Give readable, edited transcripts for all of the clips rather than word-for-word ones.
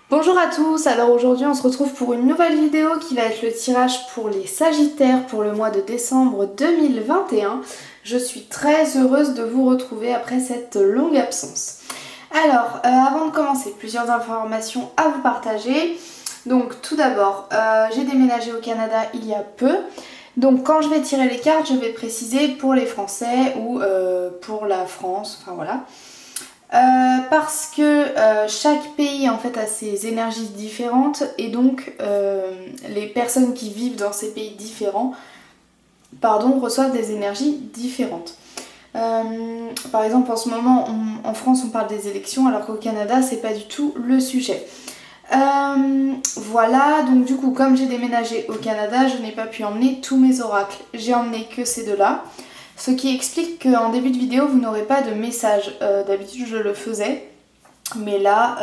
Bonjour à tous, alors aujourd'hui on se retrouve pour une nouvelle vidéo qui va être le tirage pour les Sagittaires pour le mois de décembre 2021. Je suis très heureuse de vous retrouver après cette longue absence. Alors, avant de commencer, plusieurs informations à vous partager. Donc tout d'abord, j'ai déménagé au Canada il y a peu. Donc quand je vais tirer les cartes, je vais préciser pour les Français ou pour la France, enfin voilà. Parce que chaque pays en fait a ses énergies différentes et donc les personnes qui vivent dans ces pays différents reçoivent des énergies différentes. Par exemple en ce moment en France on parle des élections alors qu'au Canada c'est pas du tout le sujet. Voilà, donc du coup comme j'ai déménagé au Canada je n'ai pas pu emmener tous mes oracles, j'ai emmené que ces deux-là. Ce qui explique qu'en début de vidéo, vous n'aurez pas de message. D'habitude, je le faisais. Mais là,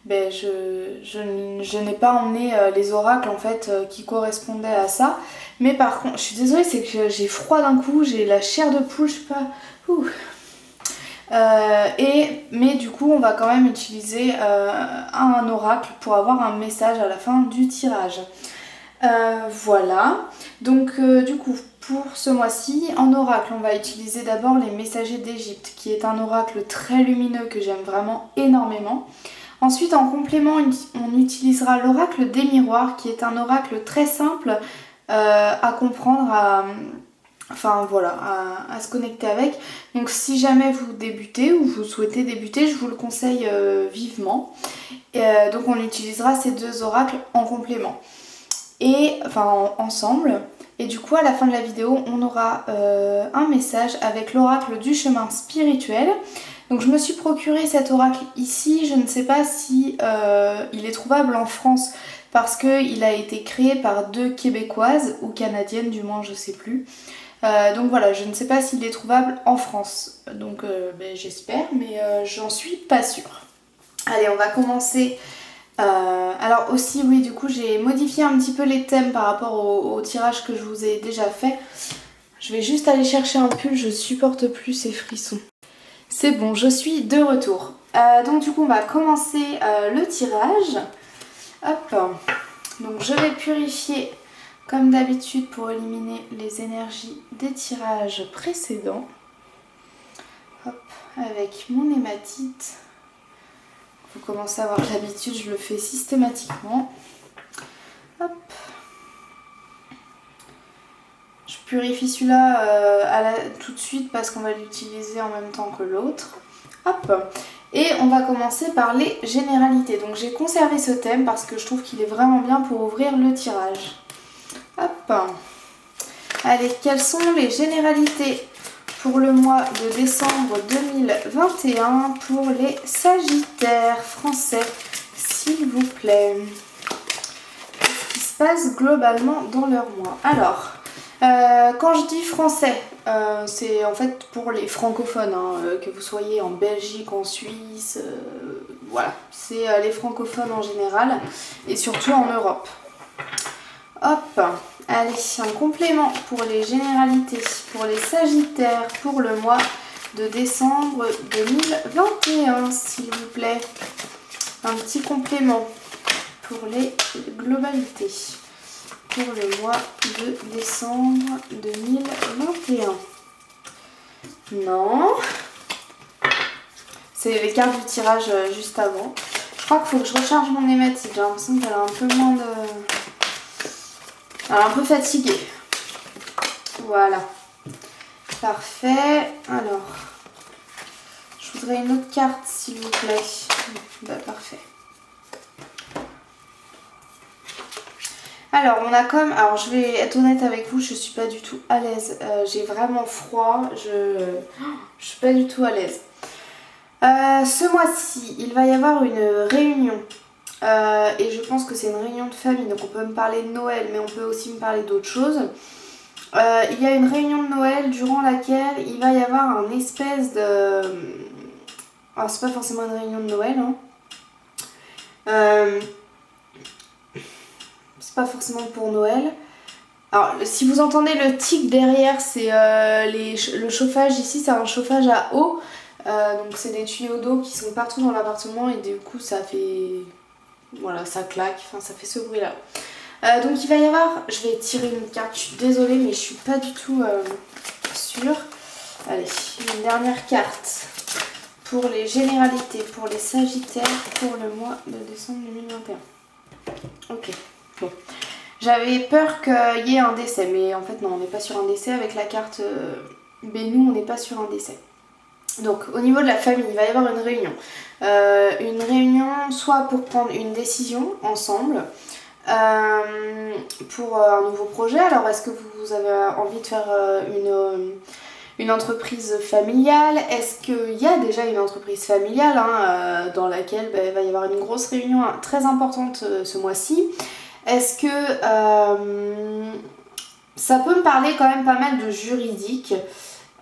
je n'ai pas emmené les oracles en fait qui correspondaient à ça. Mais par contre, je suis désolée, c'est que j'ai froid d'un coup, j'ai la chair de poule, je sais pas. Ouh. Mais du coup, on va quand même utiliser un oracle pour avoir un message à la fin du tirage. Voilà, donc du coup pour ce mois-ci en oracle on va utiliser d'abord les messagers d'Égypte qui est un oracle très lumineux que j'aime vraiment énormément. Ensuite en complément on utilisera l'oracle des miroirs qui est un oracle très simple à comprendre, à se connecter avec. Donc si jamais vous débutez ou vous souhaitez débuter, je vous le conseille vivement. Donc on utilisera ces deux oracles en complément. Ensemble. Et du coup à la fin de la vidéo on aura un message avec l'oracle du chemin spirituel. Donc je me suis procuré cet oracle ici, je ne sais pas si il est trouvable en France parce qu'il a été créé par deux Québécoises ou Canadiennes du moins je sais plus. Donc voilà, je ne sais pas s'il est trouvable en France. Donc j'espère mais j'en suis pas sûre. Allez, on va commencer. Alors aussi oui du coup j'ai modifié un petit peu les thèmes par rapport au tirage que je vous ai déjà fait. Je vais juste aller chercher un pull, je supporte plus ces frissons. C'est bon, je suis de retour. Donc du coup on va commencer le tirage. Hop. Donc je vais purifier comme d'habitude pour éliminer les énergies des tirages précédents. Hop, avec mon hématite. Vous commencez à avoir l'habitude, je le fais systématiquement. Hop. Je purifie celui-là tout de suite parce qu'on va l'utiliser en même temps que l'autre. Hop. Et on va commencer par les généralités. Donc j'ai conservé ce thème parce que je trouve qu'il est vraiment bien pour ouvrir le tirage. Hop. Allez, quelles sont les généralités pour le mois de décembre 2021 pour les Sagittaires français, s'il vous plaît? Qu'est-ce qui se passe globalement dans leur mois? Alors, quand je dis français, c'est en fait pour les francophones, que vous soyez en Belgique, en Suisse, voilà, c'est les francophones en général et surtout en Europe. Hop, allez, un complément pour les généralités, pour les Sagittaires, pour le mois de décembre 2021, s'il vous plaît. Un petit complément pour les globalités, pour le mois de décembre 2021. Non. C'est les cartes du tirage juste avant. Je crois qu'il faut que je recharge mon hématite, j'ai l'impression qu'elle a un peu moins de... Alors, un peu fatiguée. Voilà. Parfait. Alors, je voudrais une autre carte, s'il vous plaît. Bah, parfait. Alors, on a comme... Alors, je vais être honnête avec vous, je suis pas du tout à l'aise. J'ai vraiment froid. Je suis pas du tout à l'aise. Ce mois-ci, il va y avoir une réunion. Et je pense que c'est une réunion de famille, donc on peut me parler de Noël, mais on peut aussi me parler d'autres choses. Il y a une réunion de Noël durant laquelle il va y avoir un espèce de... Alors c'est pas forcément une réunion de Noël, c'est pas forcément pour Noël. Alors si vous entendez le tic derrière, c'est le chauffage ici, c'est un chauffage à eau. Donc c'est des tuyaux d'eau qui sont partout dans l'appartement et du coup ça fait voilà, ça claque, enfin ça fait ce bruit là. Donc il va y avoir, je vais tirer une carte, je suis désolée mais je suis pas du tout sûre. Allez, une dernière carte pour les généralités, pour les sagittaires, pour le mois de décembre 2021. Ok, bon. J'avais peur qu'il y ait un décès, mais en fait non, on n'est pas sur un décès avec la carte Bénou, on n'est pas sur un décès. Donc au niveau de la famille, il va y avoir une réunion. Une réunion soit pour prendre une décision ensemble, pour un nouveau projet. Alors est-ce que vous avez envie de faire une entreprise familiale? Est-ce qu'il y a déjà une entreprise familiale dans laquelle il va y avoir une grosse réunion très importante ce mois-ci? Est-ce que ça peut me parler quand même pas mal de juridique,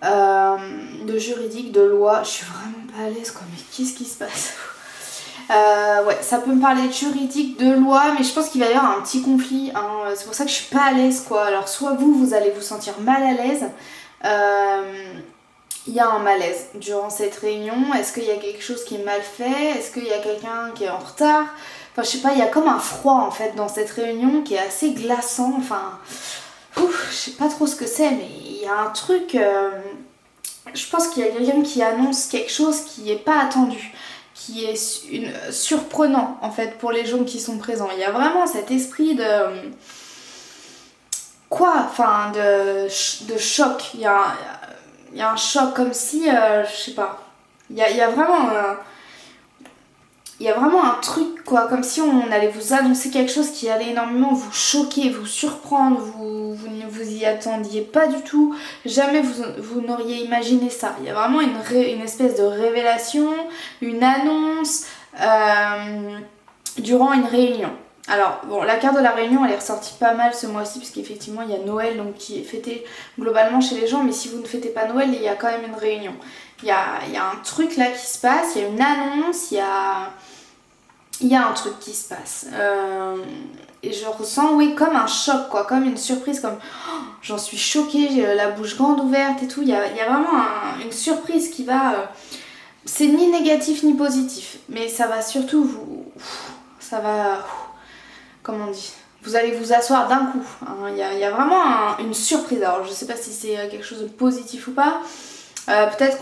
de loi. Je suis vraiment pas à l'aise quoi, mais qu'est-ce qui se passe? Ouais, ça peut me parler de juridique, de loi, mais je pense qu'il va y avoir un petit conflit, c'est pour ça que je suis pas à l'aise quoi. Alors soit vous allez vous sentir mal à l'aise, il y a un malaise durant cette réunion. Est-ce qu'il y a quelque chose qui est mal fait? Est-ce qu'il y a quelqu'un qui est en retard? Enfin je sais pas, il y a comme un froid en fait dans cette réunion qui est assez glaçant, enfin je sais pas trop ce que c'est, mais il y a un truc, je pense qu'il y a quelqu'un qui annonce quelque chose qui est pas attendu, qui est surprenant en fait pour les gens qui sont présents. Il y a vraiment cet esprit de de choc. Il y a un choc comme si, je sais pas, il y a vraiment un truc quoi, comme si on allait vous annoncer quelque chose qui allait énormément vous choquer, vous surprendre, vous ne vous y attendiez pas du tout, jamais vous n'auriez imaginé ça. Il y a vraiment une espèce de révélation, une annonce durant une réunion. Alors bon, la carte de la réunion elle est ressortie pas mal ce mois-ci parce qu'effectivement il y a Noël donc qui est fêté globalement chez les gens, mais si vous ne fêtez pas Noël il y a quand même une réunion. Il y a un truc là qui se passe, il y a une annonce, il y a un truc qui se passe. Et je ressens, oui, comme un choc, quoi, comme une surprise, comme j'en suis choquée, j'ai la bouche grande ouverte et tout. Il y a vraiment une surprise qui va. C'est ni négatif ni positif, mais ça va surtout vous. Ça va. Comment on dit? Vous allez vous asseoir d'un coup. Il y a vraiment une surprise. Alors, je sais pas si c'est quelque chose de positif ou pas. Peut-être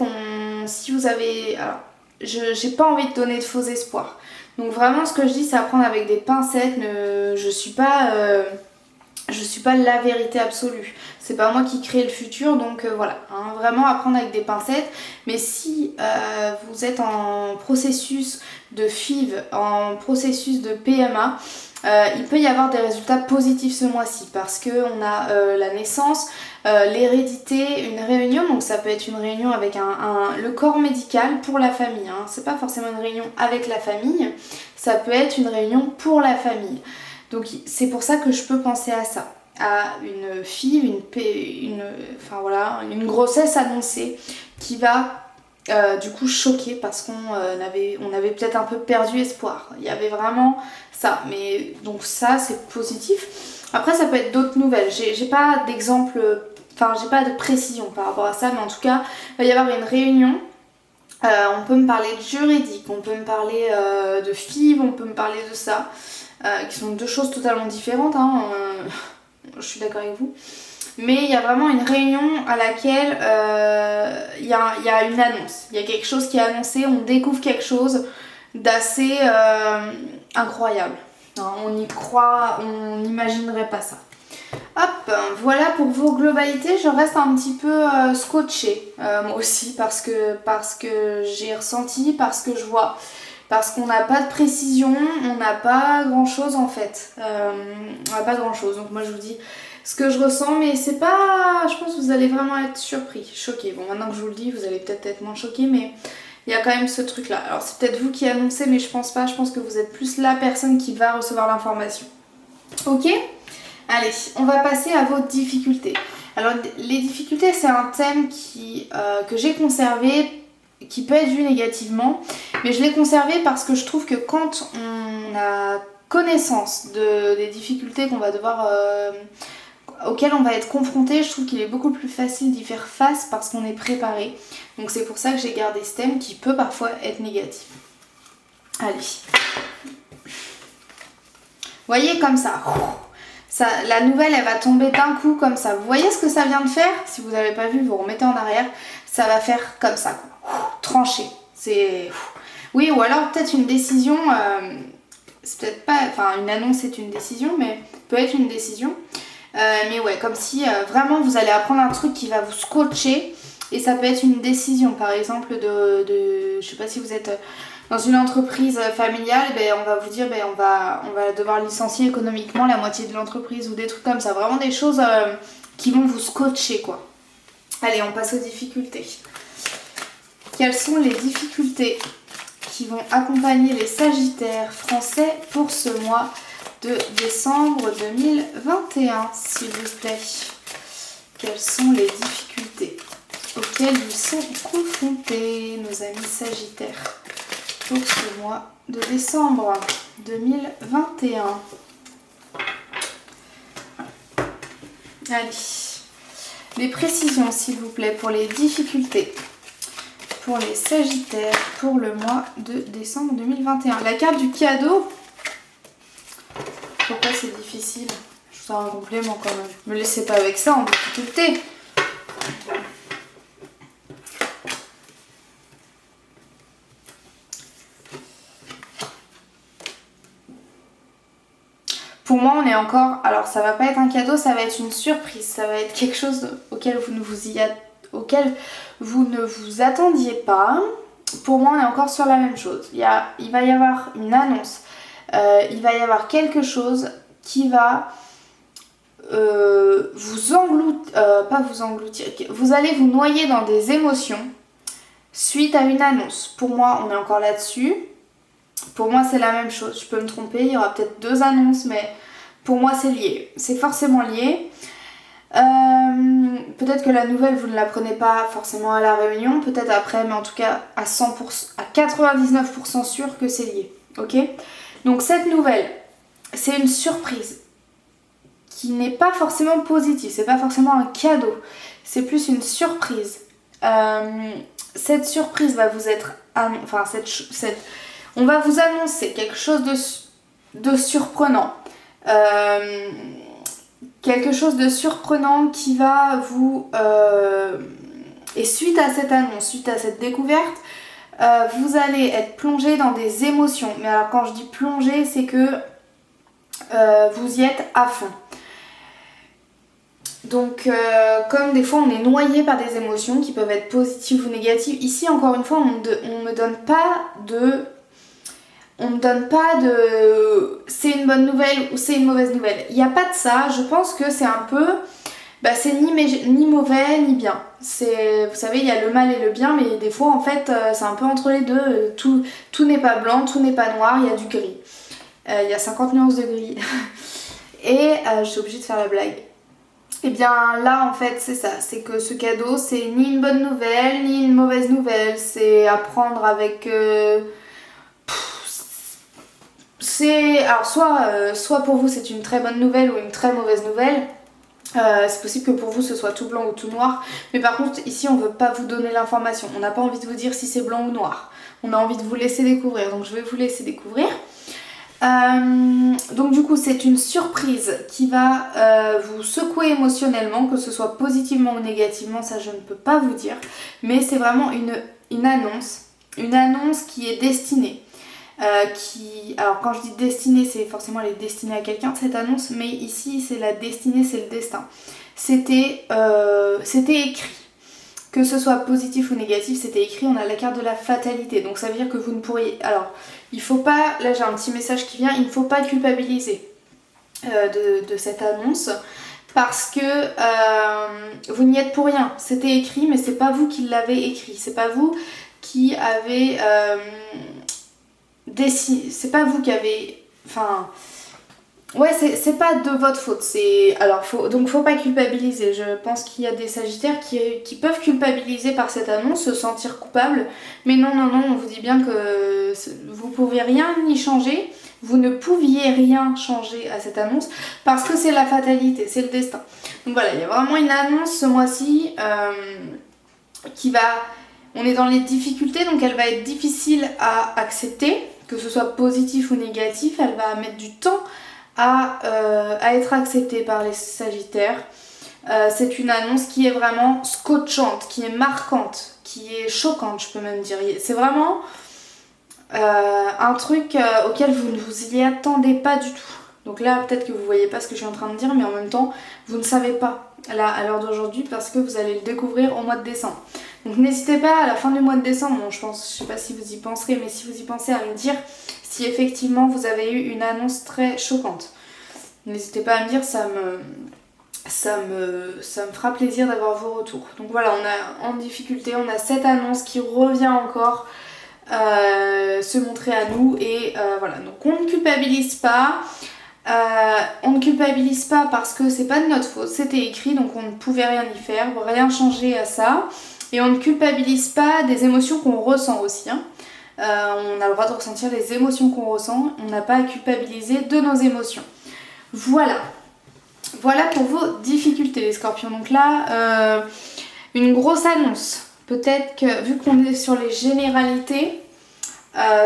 si vous avez. Alors, j'ai pas envie de donner de faux espoirs. Donc vraiment ce que je dis c'est à prendre avec des pincettes, je suis pas la vérité absolue. C'est pas moi qui crée le futur, donc voilà, vraiment à prendre avec des pincettes. Mais si vous êtes en processus de FIV, en processus de PMA, il peut y avoir des résultats positifs ce mois-ci parce qu'on a la naissance, l'hérédité, une réunion, donc ça peut être une réunion avec le corps médical pour la famille, c'est pas forcément une réunion avec la famille, ça peut être une réunion pour la famille. Donc c'est pour ça que je peux penser à ça, à une FIV, une grossesse annoncée qui va du coup choquer parce qu'on avait peut-être un peu perdu espoir. Il y avait vraiment ça, mais donc ça c'est positif. Après ça peut être d'autres nouvelles, j'ai pas d'exemple, enfin j'ai pas de précision par rapport à ça, mais en tout cas il va y avoir une réunion. On peut me parler de juridique, on peut me parler de FIV, on peut me parler de ça, qui sont deux choses totalement différentes, je suis d'accord avec vous. Mais il y a vraiment une réunion à laquelle il y a une annonce, il y a quelque chose qui est annoncé, on découvre quelque chose d'assez incroyable. On y croit, on n'imaginerait pas ça. Hop, voilà pour vos globalités. Je reste un petit peu scotchée moi aussi parce que j'ai ressenti, parce que je vois, parce qu'on n'a pas de précision, on n'a pas grand chose en fait. On n'a pas grand chose, donc moi je vous dis ce que je ressens, mais c'est pas. Je pense que vous allez vraiment être surpris, choqués. Bon, maintenant que je vous le dis, vous allez peut-être être moins choqués, mais il y a quand même ce truc là. Alors c'est peut-être vous qui annoncez, mais je pense pas. Je pense que vous êtes plus la personne qui va recevoir l'information. Ok ? Allez, on va passer à vos difficultés. Alors les difficultés c'est un thème que j'ai conservé, qui peut être vu négativement, mais je l'ai conservé parce que je trouve que quand on a connaissance des difficultés auxquelles on va être confronté, je trouve qu'il est beaucoup plus facile d'y faire face parce qu'on est préparé. Donc c'est pour ça que j'ai gardé ce thème qui peut parfois être négatif. Allez. voyez, comme ça. La nouvelle, elle va tomber d'un coup comme ça. Vous voyez ce que ça vient de faire? Si vous n'avez pas vu, vous remettez en arrière. Ça va faire comme ça, quoi. Trancher. C'est... Oui, ou alors peut-être une décision... c'est peut-être pas... Enfin, une annonce, c'est une décision, mais peut être une décision. Mais ouais, comme si vraiment vous allez apprendre un truc qui va vous scotcher. Et ça peut être une décision, par exemple, je sais pas si vous êtes... Dans une entreprise familiale, ben, on va vous dire on va devoir licencier économiquement la moitié de l'entreprise ou des trucs comme ça. Vraiment des choses qui vont vous scotcher, quoi. Allez, on passe aux difficultés. Quelles sont les difficultés qui vont accompagner les Sagittaires français pour ce mois de décembre 2021, s'il vous plaît? Quelles sont les difficultés auxquelles ils sont confrontés, nos amis Sagittaires, pour ce mois de décembre 2021. Allez, les précisions s'il vous plaît pour les difficultés pour les Sagittaires pour le mois de décembre 2021. La carte du cadeau, pourquoi c'est difficile? Je vous en un complément quand même. Me laissez pas avec ça en difficulté. Pour moi, on est encore... Alors, ça va pas être un cadeau, ça va être une surprise. Ça va être quelque chose auquel vous ne vous attendiez pas. Pour moi, on est encore sur la même chose. Il va y avoir une annonce. Il va y avoir quelque chose qui va vous engloutir... pas vous engloutir. Vous allez vous noyer dans des émotions suite à une annonce. Pour moi, on est encore là-dessus. Pour moi, c'est la même chose. Je peux me tromper, il y aura peut-être 2 annonces, mais pour moi, c'est lié. C'est forcément lié. Peut-être que la nouvelle, vous ne la prenez pas forcément à la réunion, peut-être après, mais en tout cas, à 100%, à 99% sûr que c'est lié. Ok? Donc, cette nouvelle, c'est une surprise qui n'est pas forcément positive. C'est pas forcément un cadeau. C'est plus une surprise. Cette surprise va vous être... Enfin, on va vous annoncer quelque chose de surprenant. Quelque chose de surprenant qui va vous... et suite à cette annonce, suite à cette découverte, vous allez être plongé dans des émotions. Mais alors quand je dis plongé, c'est que vous y êtes à fond. Donc comme des fois on est noyé par des émotions qui peuvent être positives ou négatives, ici encore une fois on me donne pas de c'est une bonne nouvelle ou c'est une mauvaise nouvelle. Il n'y a pas de ça, je pense que c'est un peu... c'est ni mauvais ni bien. Vous savez, il y a le mal et le bien, mais des fois en fait c'est un peu entre les deux. Tout n'est pas blanc, tout n'est pas noir, il y a du gris. Il y a 50 nuances de gris. Et je suis obligée de faire la blague. Et bien là en fait c'est ça, c'est que ce cadeau c'est ni une bonne nouvelle ni une mauvaise nouvelle. C'est à prendre avec... Alors soit pour vous c'est une très bonne nouvelle ou une très mauvaise nouvelle. C'est possible que pour vous ce soit tout blanc ou tout noir, mais par contre ici on veut pas vous donner l'information, on n'a pas envie de vous dire si c'est blanc ou noir, on a envie de vous laisser découvrir, donc je vais vous laisser découvrir. Donc du coup c'est une surprise qui va vous secouer émotionnellement, que ce soit positivement ou négativement, ça je ne peux pas vous dire, mais c'est vraiment une annonce qui est destinée. Alors quand je dis destinée, c'est forcément elle est destinée à quelqu'un cette annonce, mais ici c'est la destinée, c'est le destin. C'était écrit, que ce soit positif ou négatif, c'était écrit. On a la carte de la fatalité, donc ça veut dire que vous ne pourriez... Alors il faut pas, là j'ai un petit message qui vient, il ne faut pas culpabiliser de cette annonce, parce que vous n'y êtes pour rien. C'était écrit, mais c'est pas vous qui l'avez écrit, c'est pas vous qui avez... c'est pas vous qui avez... Enfin... Ouais, c'est pas de votre faute. Alors, donc faut pas culpabiliser. Je pense qu'il y a des Sagittaires qui peuvent culpabiliser par cette annonce, se sentir coupables. Mais non, on vous dit bien que vous pouviez rien y changer. Vous ne pouviez rien changer à cette annonce parce que c'est la fatalité, c'est le destin. Donc voilà, il y a vraiment une annonce ce mois-ci qui va... On est dans les difficultés, donc elle va être difficile à accepter, que ce soit positif ou négatif, elle va mettre du temps à être acceptée par les Sagittaires. C'est une annonce qui est vraiment scotchante, qui est marquante, qui est choquante, je peux même dire. C'est vraiment un truc auquel vous ne vous y attendez pas du tout. Donc là, peut-être que vous voyez pas ce que je suis en train de dire, mais en même temps, vous ne savez pas là à l'heure d'aujourd'hui parce que vous allez le découvrir au mois de décembre. Donc n'hésitez pas à la fin du mois de décembre, bon, je sais pas si vous y penserez, mais si vous y pensez à me dire si effectivement vous avez eu une annonce très choquante. N'hésitez pas à me dire, ça me fera plaisir d'avoir vos retours. Donc voilà, on a en difficulté, on a cette annonce qui revient encore se montrer à nous et voilà, donc on ne culpabilise pas. On ne culpabilise pas parce que c'est pas de notre faute, c'était écrit donc on ne pouvait rien y faire, rien changer à ça. Et on ne culpabilise pas des émotions qu'on ressent aussi. Hein. On a le droit de ressentir les émotions qu'on ressent, on n'a pas à culpabiliser de nos émotions. Voilà. Voilà pour vos difficultés les scorpions. Donc là, une grosse annonce. Peut-être que vu qu'on est sur les généralités,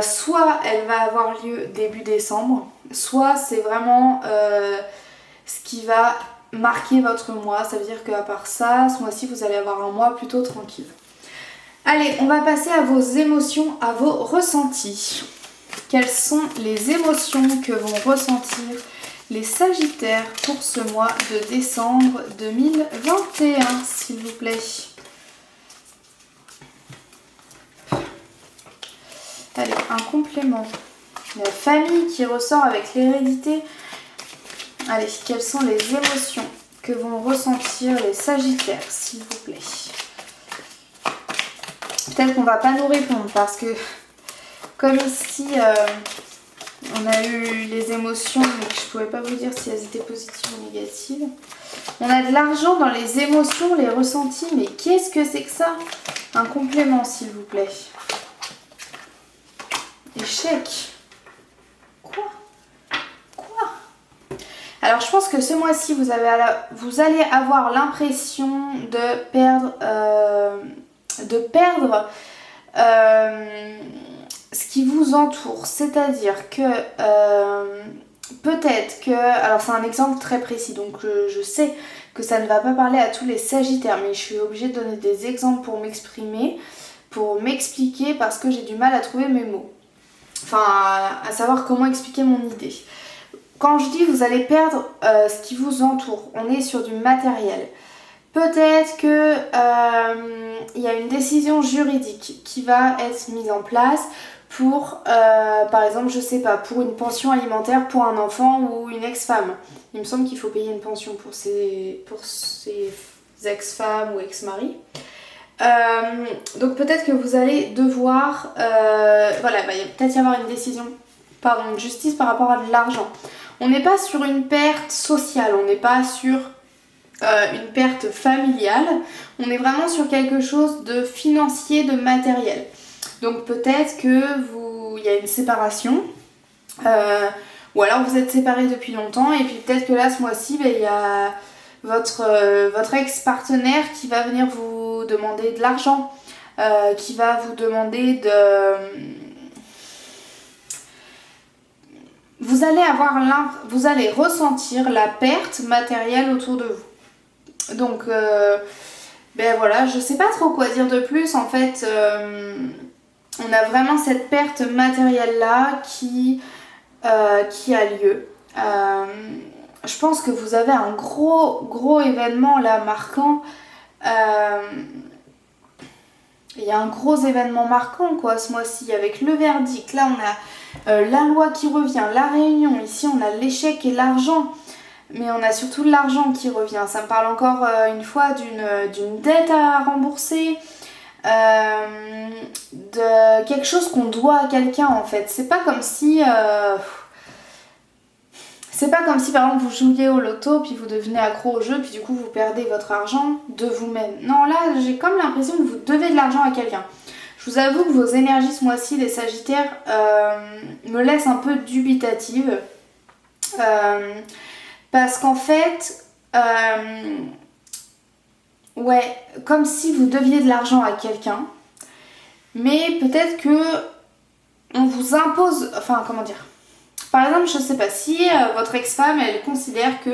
soit elle va avoir lieu début décembre, soit c'est vraiment ce qui va marquer votre mois. Ça veut dire qu'à part ça, ce mois-ci vous allez avoir un mois plutôt tranquille. Allez, on va passer à vos émotions, à vos ressentis. Quelles sont les émotions que vont ressentir les Sagittaires pour ce mois de décembre 2021, s'il vous plaît? Allez, un complément. La famille qui ressort avec l'hérédité. Allez, quelles sont les émotions que vont ressentir les Sagittaires, s'il vous plaît? Peut-être qu'on va pas nous répondre parce que comme ici on a eu les émotions mais que je pouvais pas vous dire si elles étaient positives ou négatives. On a de l'argent dans les émotions, les ressentis, mais qu'est-ce que c'est que ça? Un complément s'il vous plaît. Échec. Quoi? Alors je pense que ce mois-ci vous allez avoir l'impression de perdre ce qui vous entoure, c'est-à-dire que peut-être que, alors c'est un exemple très précis donc je sais que ça ne va pas parler à tous les Sagittaires mais je suis obligée de donner des exemples pour m'exprimer, pour m'expliquer parce que j'ai du mal à trouver mes mots, enfin à savoir comment expliquer mon idée. Quand je dis vous allez perdre ce qui vous entoure, on est sur du matériel. Peut-être que il y a une décision juridique qui va être mise en place pour, par exemple, je sais pas, pour une pension alimentaire pour un enfant ou une ex-femme. Il me semble qu'il faut payer une pension pour ces ex-femmes ou ex-maris. Donc peut-être que vous allez devoir, voilà, il va peut-être y avoir une décision, de justice par rapport à de l'argent. On n'est pas sur une perte sociale, on n'est pas sur une perte familiale, on est vraiment sur quelque chose de financier, de matériel. Donc peut-être que il y a une séparation, ou alors vous êtes séparés depuis longtemps et puis peut-être que là ce mois-ci il y a votre ex-partenaire qui va venir vous demander de l'argent, qui va vous demander vous allez ressentir la perte matérielle autour de vous. Donc ben voilà, je sais pas trop quoi dire de plus en fait. On a vraiment cette perte matérielle là qui a lieu. Je pense que vous avez un gros événement là marquant. Il y a un gros événement marquant quoi ce mois-ci avec le verdict. Là on a la loi qui revient, la réunion. Ici on a l'échec et l'argent. Mais on a surtout l'argent qui revient. Ça me parle encore une fois d'une dette à rembourser. De quelque chose qu'on doit à quelqu'un en fait. C'est pas comme si par exemple vous jouiez au loto puis vous devenez accro au jeu puis du coup vous perdez votre argent de vous-même. Non, là j'ai comme l'impression que vous devez de l'argent à quelqu'un. Je vous avoue que vos énergies ce mois-ci les Sagittaires me laissent un peu dubitative parce qu'en fait ouais, comme si vous deviez de l'argent à quelqu'un, mais peut-être que on vous impose, enfin comment dire, Par exemple, je sais pas, si votre ex-femme elle considère que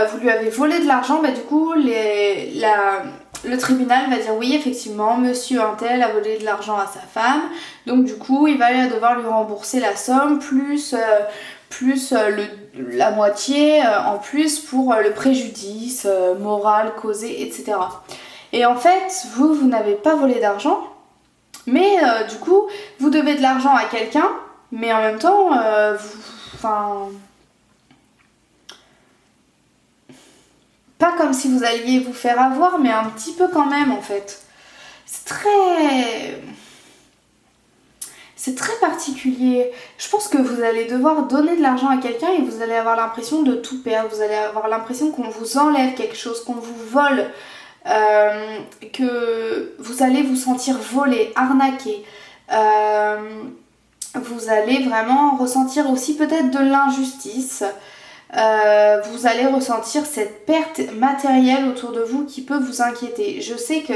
vous lui avez volé de l'argent, bah du coup le tribunal va dire oui effectivement monsieur untel a volé de l'argent à sa femme, donc du coup il va devoir lui rembourser la somme plus la moitié en plus pour le préjudice moral causé, etc. Et en fait vous n'avez pas volé d'argent, mais du coup vous devez de l'argent à quelqu'un, mais en même temps pas comme si vous alliez vous faire avoir, mais un petit peu quand même en fait. C'est très particulier. Je pense que vous allez devoir donner de l'argent à quelqu'un et vous allez avoir l'impression de tout perdre. Vous allez avoir l'impression qu'on vous enlève quelque chose, qu'on vous vole, que vous allez vous sentir volé, arnaqué. Vous allez vraiment ressentir aussi peut-être de l'injustice. Vous allez ressentir cette perte matérielle autour de vous qui peut vous inquiéter. Je sais que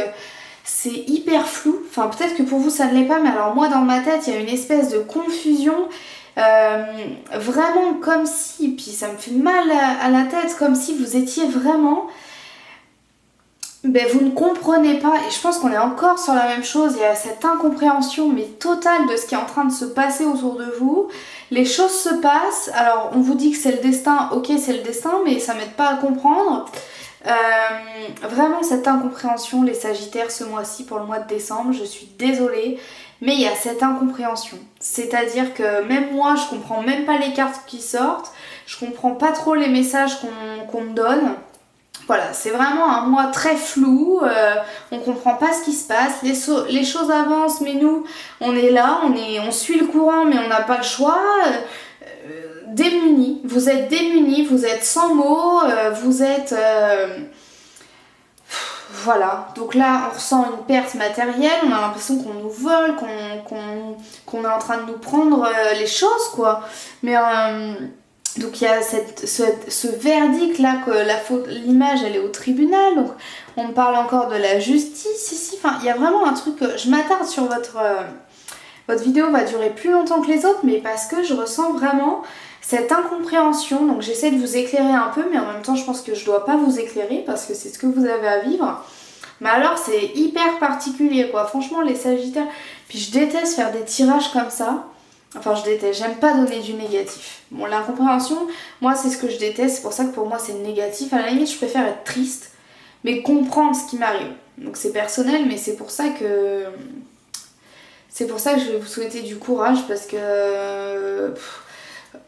c'est hyper flou, enfin peut-être que pour vous ça ne l'est pas, mais alors moi dans ma tête il y a une espèce de confusion, vraiment comme si, puis ça me fait mal à la tête, comme si vous étiez vraiment... vous ne comprenez pas, et je pense qu'on est encore sur la même chose, il y a cette incompréhension mais totale de ce qui est en train de se passer autour de vous. Les choses se passent, alors on vous dit que c'est le destin, ok c'est le destin, mais ça m'aide pas à comprendre. Vraiment cette incompréhension, les Sagittaires ce mois-ci pour le mois de décembre, je suis désolée, mais il y a cette incompréhension. C'est-à-dire que même moi je comprends même pas les cartes qui sortent, je comprends pas trop les messages qu'on me donne. Voilà, c'est vraiment un mois très flou, on comprend pas ce qui se passe, les choses avancent mais nous on est là, on suit le courant mais on n'a pas le choix. Démunis, vous êtes sans mots, vous êtes... Voilà, donc là on ressent une perte matérielle, on a l'impression qu'on nous vole, qu'on est en train de nous prendre les choses quoi. Mais donc il y a ce verdict là que l'image elle est au tribunal, donc on parle encore de la justice ici, enfin il y a vraiment un truc, je m'attarde sur votre vidéo va durer plus longtemps que les autres, mais parce que je ressens vraiment cette incompréhension, donc j'essaie de vous éclairer un peu, mais en même temps je pense que je dois pas vous éclairer parce que c'est ce que vous avez à vivre. Mais alors c'est hyper particulier quoi, franchement les Sagittaires, puis je déteste faire des tirages comme ça. Enfin je déteste, j'aime pas donner du négatif. Bon l'incompréhension, moi c'est ce que je déteste, c'est pour ça que pour moi c'est négatif. À la limite je préfère être triste, mais comprendre ce qui m'arrive. Donc c'est personnel, mais c'est pour ça que je vais vous souhaiter du courage parce que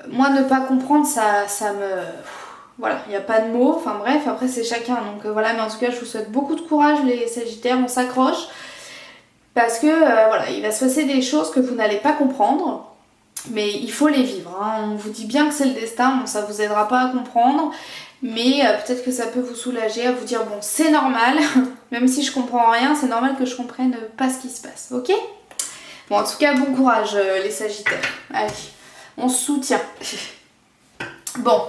moi ne pas comprendre ça me... Voilà, il n'y a pas de mots, enfin bref, après c'est chacun. Donc voilà, mais en tout cas je vous souhaite beaucoup de courage les Sagittaires, on s'accroche. Parce que voilà, il va se passer des choses que vous n'allez pas comprendre. Mais il faut les vivre, hein. On vous dit bien que c'est le destin, bon ça vous aidera pas à comprendre, mais peut-être que ça peut vous soulager à vous dire bon c'est normal, même si je comprends rien, c'est normal que je comprenne pas ce qui se passe, ok? Bon en tout cas bon courage les Sagittaires, allez, on se soutient. Bon,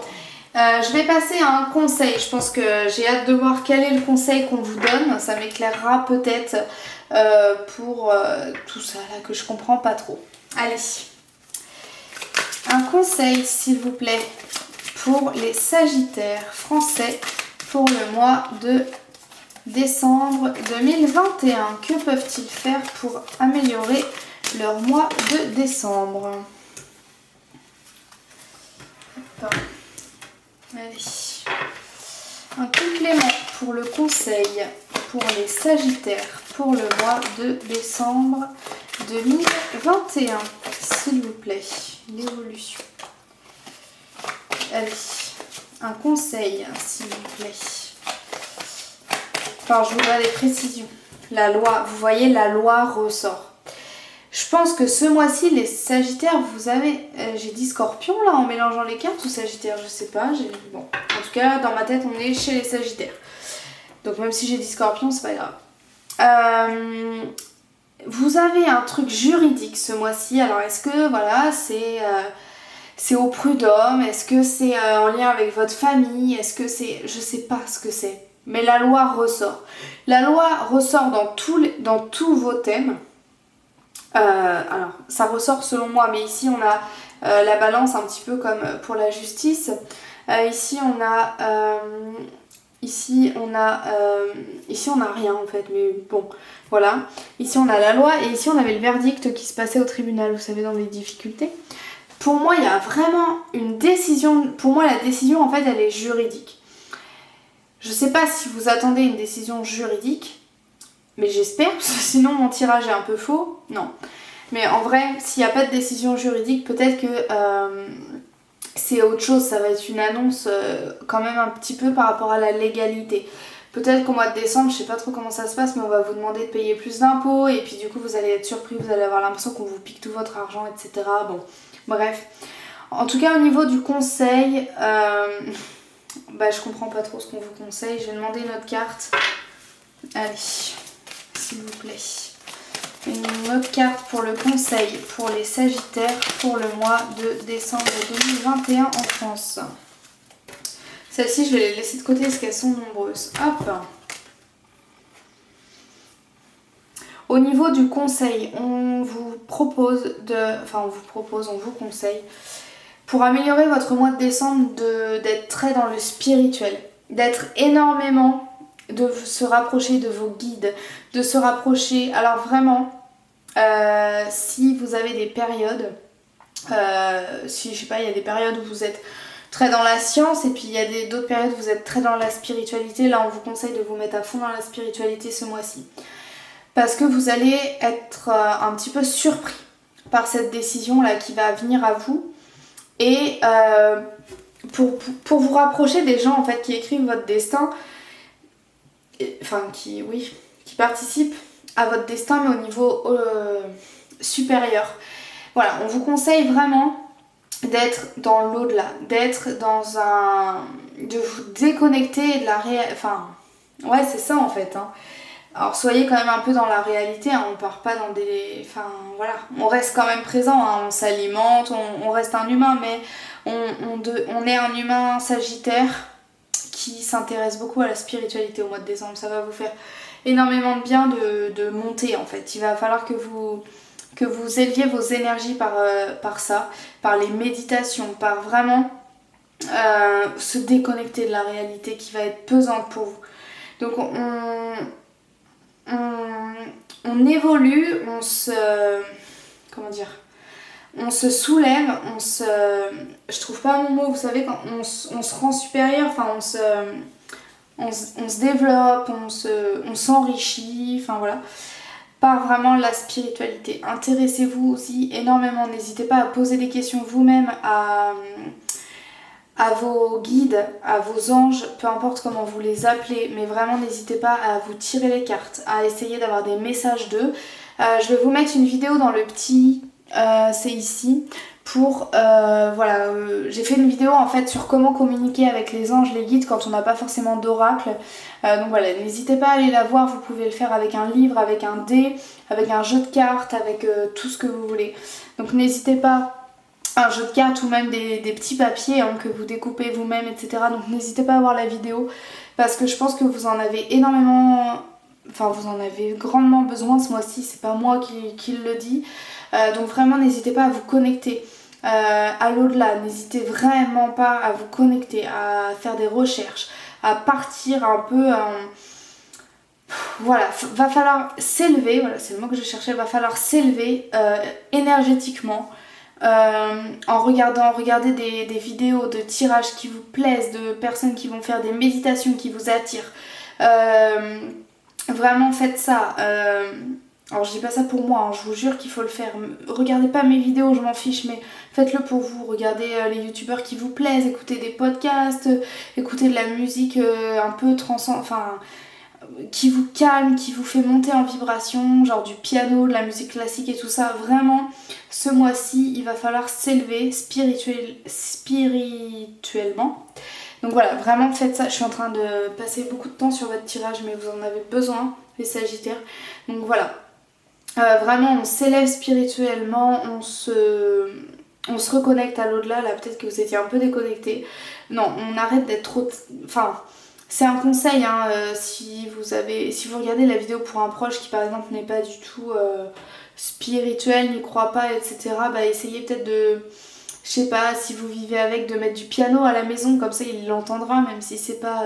je vais passer à un conseil, je pense que j'ai hâte de voir quel est le conseil qu'on vous donne, ça m'éclairera peut-être pour tout ça là que je comprends pas trop. Allez. Un conseil, s'il vous plaît, pour les Sagittaires français pour le mois de décembre 2021. Que peuvent-ils faire pour améliorer leur mois de décembre? Allez. Un complément pour le conseil pour les Sagittaires pour le mois de décembre 2021, s'il vous plaît. L'évolution. Allez, un conseil, s'il vous plaît. Enfin, je voudrais des précisions. La loi, vous voyez, la loi ressort. Je pense que ce mois-ci, les Sagittaires, vous avez... j'ai dit Scorpion, là, en mélangeant les cartes, ou Sagittaire, je sais pas. Bon, en tout cas, dans ma tête, on est chez les Sagittaires. Donc, même si j'ai dit Scorpion, c'est pas grave. Vous avez un truc juridique ce mois-ci, alors est-ce que voilà c'est au prud'homme, est-ce que c'est en lien avec votre famille, est-ce que c'est... je sais pas ce que c'est, mais la loi ressort. La loi ressort dans tous vos thèmes. Alors ça ressort selon moi, mais ici on a la balance un petit peu comme pour la justice. Ici on a rien en fait, mais bon, voilà. Ici on a la loi et ici on avait le verdict qui se passait au tribunal, vous savez, dans les difficultés. Pour moi, il y a vraiment une décision. Pour moi, la décision, en fait, elle est juridique. Je sais pas si vous attendez une décision juridique, mais j'espère, parce que sinon mon tirage est un peu faux. Non. Mais en vrai, s'il n'y a pas de décision juridique, peut-être que c'est autre chose. Ça va être une annonce quand même un petit peu par rapport à la légalité. Peut-être qu'au mois de décembre, je sais pas trop comment ça se passe, mais on va vous demander de payer plus d'impôts, et puis du coup, vous allez être surpris, vous allez avoir l'impression qu'on vous pique tout votre argent, etc. Bon. Bref, en tout cas au niveau du conseil, je comprends pas trop ce qu'on vous conseille. Je vais demander une autre carte. Allez, s'il vous plaît. Une autre carte pour le conseil pour les Sagittaires pour le mois de décembre 2021 en France. Celles-ci, je vais les laisser de côté parce qu'elles sont nombreuses. Hop. Au niveau du conseil, on vous conseille, pour améliorer votre mois de décembre, d'être très dans le spirituel, d'être énormément, de se rapprocher de vos guides, de se rapprocher, alors vraiment, si vous avez des périodes, si je sais pas, il y a des périodes où vous êtes très dans la science et puis il y a d'autres périodes où vous êtes très dans la spiritualité, là on vous conseille de vous mettre à fond dans la spiritualité ce mois-ci. Parce que vous allez être un petit peu surpris par cette décision là qui va venir à vous. Et pour vous rapprocher des gens en fait qui écrivent votre destin, qui participent à votre destin mais au niveau supérieur. Voilà, on vous conseille vraiment d'être dans l'au-delà, de vous déconnecter de la réalité. Ouais, c'est ça en fait. Alors soyez quand même un peu dans la réalité, on part pas dans des... on reste quand même présent, on s'alimente, on reste un humain, mais on est un humain sagittaire qui s'intéresse beaucoup à la spiritualité au mois de décembre. Ça va vous faire énormément de bien de monter en fait. Il va falloir que vous éleviez vos énergies par ça, par les méditations, par vraiment se déconnecter de la réalité qui va être pesante pour vous. Donc on évolue, on se soulève, je trouve pas mon mot, vous savez, quand on se rend supérieur, on se développe, on s'enrichit, par vraiment la spiritualité. Intéressez-vous aussi énormément, n'hésitez pas à poser des questions vous-même à vos guides, à vos anges, peu importe comment vous les appelez, mais vraiment n'hésitez pas à vous tirer les cartes, à essayer d'avoir des messages d'eux. Je vais vous mettre une vidéo dans le petit, c'est ici, j'ai fait une vidéo en fait sur comment communiquer avec les anges, les guides quand on n'a pas forcément d'oracle. Donc voilà, n'hésitez pas à aller la voir, vous pouvez le faire avec un livre, avec un dé, avec un jeu de cartes, avec tout ce que vous voulez. Donc n'hésitez pas, un jeu de cartes ou même des petits papiers que vous découpez vous-même, etc. Donc n'hésitez pas à voir la vidéo parce que je pense que vous en avez énormément, vous en avez grandement besoin ce mois-ci, c'est pas moi qui le dis. Donc vraiment n'hésitez pas à vous connecter à l'au-delà, n'hésitez vraiment pas à vous connecter, à faire des recherches, à partir un peu va falloir s'élever, voilà c'est le mot que je cherchais, va falloir s'élever énergétiquement regardez des vidéos de tirages qui vous plaisent, de personnes qui vont faire des méditations qui vous attirent. Vraiment faites ça. Alors je dis pas ça pour moi, je vous jure qu'il faut le faire. Regardez pas mes vidéos, je m'en fiche, mais faites-le pour vous. Regardez les youtubeurs qui vous plaisent, écoutez des podcasts, écoutez de la musique un peu qui vous calme, qui vous fait monter en vibration, genre du piano, de la musique classique et tout ça. Vraiment, ce mois-ci, il va falloir s'élever spirituellement. Donc voilà, vraiment faites ça. Je suis en train de passer beaucoup de temps sur votre tirage, mais vous en avez besoin, les Sagittaires. Donc voilà, vraiment on s'élève spirituellement, on se reconnecte à l'au-delà. Là peut-être que vous étiez un peu déconnecté. Non, on arrête d'être trop... c'est un conseil, si vous regardez la vidéo pour un proche qui par exemple n'est pas du tout spirituel, n'y croit pas, etc. Essayez peut-être je sais pas, si vous vivez avec, de mettre du piano à la maison, comme ça il l'entendra, même si c'est pas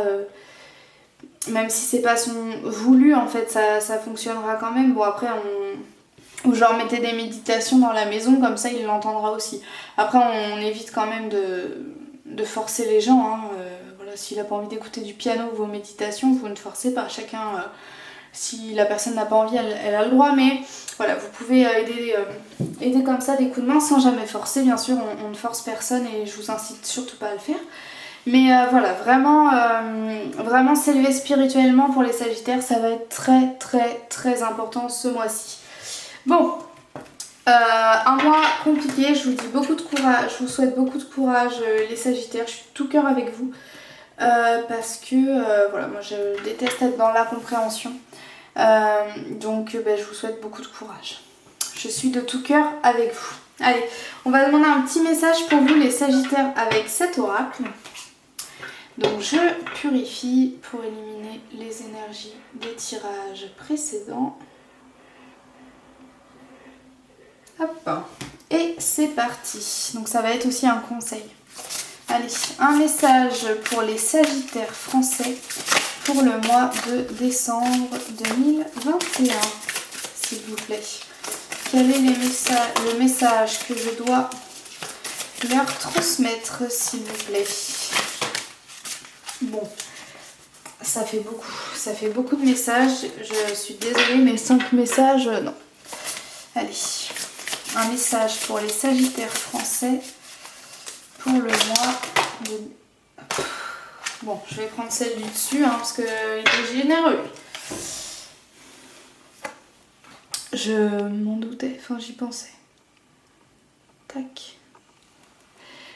son voulu, en fait, ça fonctionnera quand même. Bon, après, ou genre mettez des méditations dans la maison, comme ça il l'entendra aussi. Après, on évite quand même de forcer les gens, hein. Voilà, s'il a pas envie d'écouter du piano ou vos méditations, vous ne forcez pas. Chacun, si la personne n'a pas envie, elle a le droit, mais voilà, vous pouvez aider comme ça des coups de main sans jamais forcer. Bien sûr, on ne force personne et je vous incite surtout pas à le faire. Mais voilà, vraiment s'élever spirituellement pour les Sagittaires, ça va être très très très important ce mois-ci. Bon, un mois compliqué, je vous dis beaucoup de courage, je vous souhaite beaucoup de courage les Sagittaires, je suis de tout cœur avec vous. Parce que voilà, moi je déteste être dans l'incompréhension. Donc je vous souhaite beaucoup de courage. Je suis de tout cœur avec vous. Allez, on va demander un petit message pour vous les Sagittaires avec cet oracle. Donc je purifie pour éliminer les énergies des tirages précédents. Hop. Et c'est parti. Donc ça va être aussi un conseil. Allez, un message pour les Sagittaires français pour le mois de décembre 2021, s'il vous plaît. Quel est le message que je dois leur transmettre, s'il vous plaît? Bon, ça fait beaucoup de messages. Je suis désolée, mais 5 messages, non. Allez, un message pour les Sagittaires français pour le mois de... Bon, je vais prendre celle du dessus, hein, parce qu'il est généreux. Je m'en doutais, enfin j'y pensais. Tac.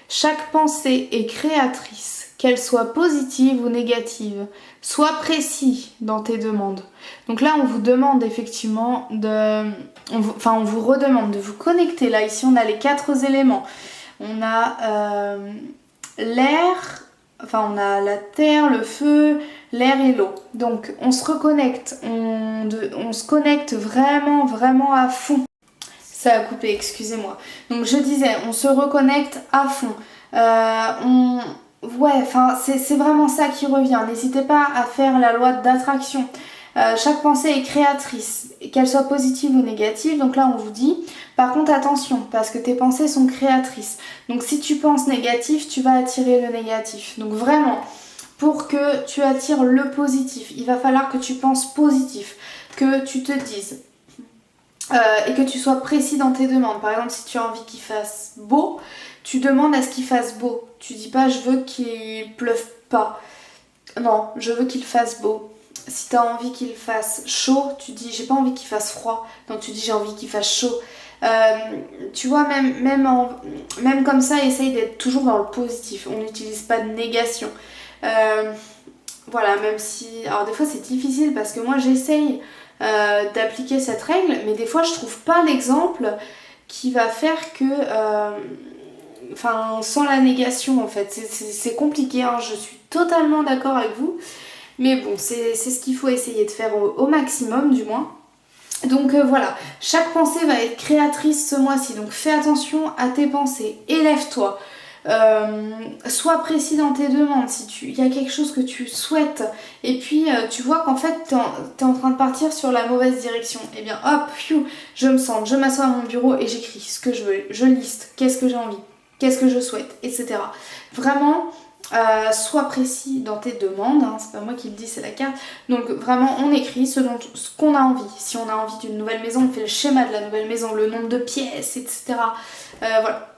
Chaque pensée est créatrice, qu'elle soit positive ou négative. Sois précis dans tes demandes. Donc là, on vous demande effectivement on vous redemande de vous connecter. Là, ici, on a les 4 éléments. On a l'air, on a la terre, le feu, l'air et l'eau. Donc on se reconnecte, on se connecte vraiment, vraiment à fond. Ça a coupé, excusez-moi. Donc je disais, on se reconnecte à fond. C'est vraiment ça qui revient. N'hésitez pas à faire la loi d'attraction. Chaque pensée est créatrice, qu'elle soit positive ou négative. Donc là on vous dit, par contre attention, parce que tes pensées sont créatrices. Donc si tu penses négatif, tu vas attirer le négatif. Donc vraiment, pour que tu attires le positif, il va falloir que tu penses positif, que tu te dises et que tu sois précis dans tes demandes. Par exemple, si tu as envie qu'il fasse beau, tu demandes à ce qu'il fasse beau. Tu dis pas je veux qu'il pleuve pas. Non, je veux qu'il fasse beau. Si tu as envie qu'il fasse chaud, tu dis j'ai pas envie qu'il fasse froid. Donc tu dis j'ai envie qu'il fasse chaud. Tu vois, même comme ça, essaye d'être toujours dans le positif. On n'utilise pas de négation. Voilà, même si... Alors des fois c'est difficile parce que moi j'essaye d'appliquer cette règle, mais des fois je trouve pas l'exemple qui va faire que... sans la négation en fait. C'est compliqué, hein, je suis totalement d'accord avec vous. Mais bon, c'est ce qu'il faut essayer de faire au maximum du moins. Donc voilà, chaque pensée va être créatrice ce mois-ci. Donc fais attention à tes pensées, élève-toi. Sois précis dans tes demandes si il y a quelque chose que tu souhaites et puis tu vois qu'en fait t'es en train de partir sur la mauvaise direction, et bien hop, je me sens, je m'assois à mon bureau et j'écris ce que je veux, je liste, qu'est-ce que j'ai envie, qu'est-ce que je souhaite, etc. Vraiment, sois précis dans tes demandes, hein, c'est pas moi qui le dis, c'est la carte. Donc vraiment on écrit ce qu'on a envie. Si on a envie d'une nouvelle maison, on fait le schéma de la nouvelle maison, le nombre de pièces, etc. Voilà.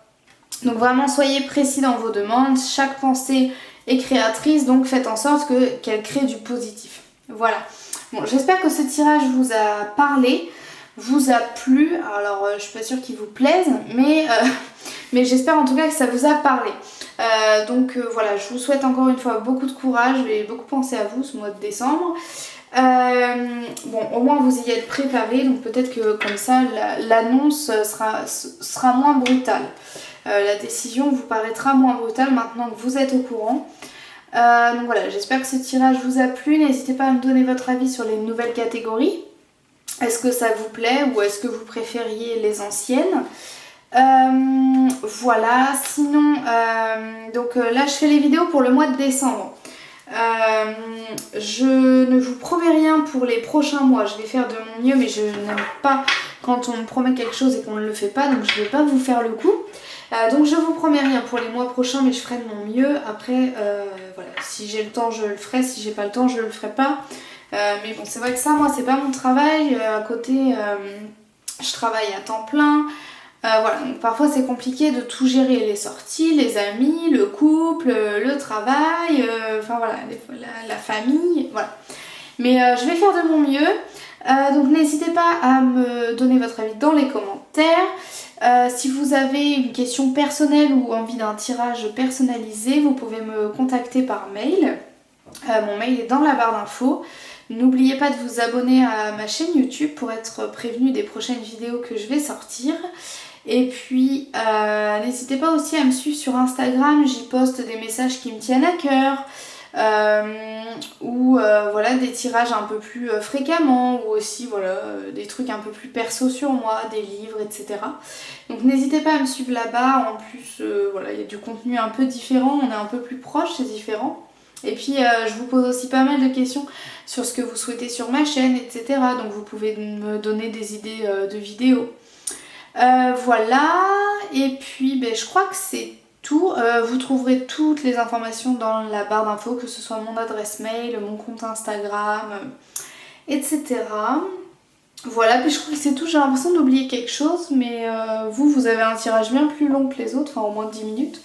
Donc vraiment soyez précis dans vos demandes, chaque pensée est créatrice, donc faites en sorte qu'elle crée du positif. Voilà. Bon, j'espère que ce tirage vous a parlé, vous a plu. Alors je suis pas sûre qu'il vous plaise, mais j'espère en tout cas que ça vous a parlé. Voilà, je vous souhaite encore une fois beaucoup de courage et beaucoup penser à vous ce mois de décembre. Au moins vous y êtes préparés, donc peut-être que comme ça l'annonce sera moins brutale. La décision vous paraîtra moins brutale maintenant que vous êtes au courant. Donc voilà, j'espère que ce tirage vous a plu. N'hésitez pas à me donner votre avis sur les nouvelles catégories. Est-ce que ça vous plaît ou est-ce que vous préfériez les anciennes? Voilà, sinon, donc là je fais les vidéos pour le mois de décembre. Je ne vous promets rien pour les prochains mois, je vais faire de mon mieux, mais je n'aime pas quand on me promet quelque chose et qu'on ne le fait pas, donc je ne vais pas vous faire le coup. Donc je vous promets rien pour les mois prochains, mais je ferai de mon mieux. Après, voilà, si j'ai le temps je le ferai, si j'ai pas le temps je le ferai pas. Mais bon, c'est vrai que ça, moi c'est pas mon travail. À côté, je travaille à temps plein. Voilà, donc parfois c'est compliqué de tout gérer, les sorties, les amis, le couple, le travail, enfin voilà, la famille, voilà. Mais je vais faire de mon mieux, donc n'hésitez pas à me donner votre avis dans les commentaires. Si vous avez une question personnelle ou envie d'un tirage personnalisé, vous pouvez me contacter par mail. Mon mail est dans la barre d'infos. N'oubliez pas de vous abonner à ma chaîne YouTube pour être prévenu des prochaines vidéos que je vais sortir. Et puis n'hésitez pas aussi à me suivre sur Instagram, j'y poste des messages qui me tiennent à cœur, ou voilà, des tirages un peu plus fréquemment, ou aussi voilà, des trucs un peu plus perso sur moi, des livres, etc. Donc n'hésitez pas à me suivre là-bas. En plus voilà, il y a du contenu un peu différent, on est un peu plus proche, c'est différent. Et puis je vous pose aussi pas mal de questions sur ce que vous souhaitez sur ma chaîne, etc. Donc vous pouvez me donner des idées de vidéos. Voilà, et puis je crois que c'est tout. Vous trouverez toutes les informations dans la barre d'infos, que ce soit mon adresse mail, mon compte Instagram, etc. Voilà, puis je crois que c'est tout. J'ai l'impression d'oublier quelque chose, mais vous avez un tirage bien plus long que les autres, enfin au moins 10 minutes.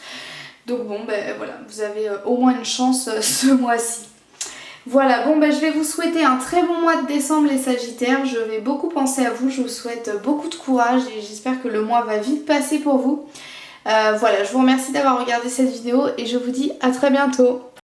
Donc bon, voilà, vous avez au moins une chance ce mois-ci. Voilà, bon je vais vous souhaiter un très bon mois de décembre les Sagittaires, je vais beaucoup penser à vous, je vous souhaite beaucoup de courage et j'espère que le mois va vite passer pour vous. Voilà, je vous remercie d'avoir regardé cette vidéo et je vous dis à très bientôt.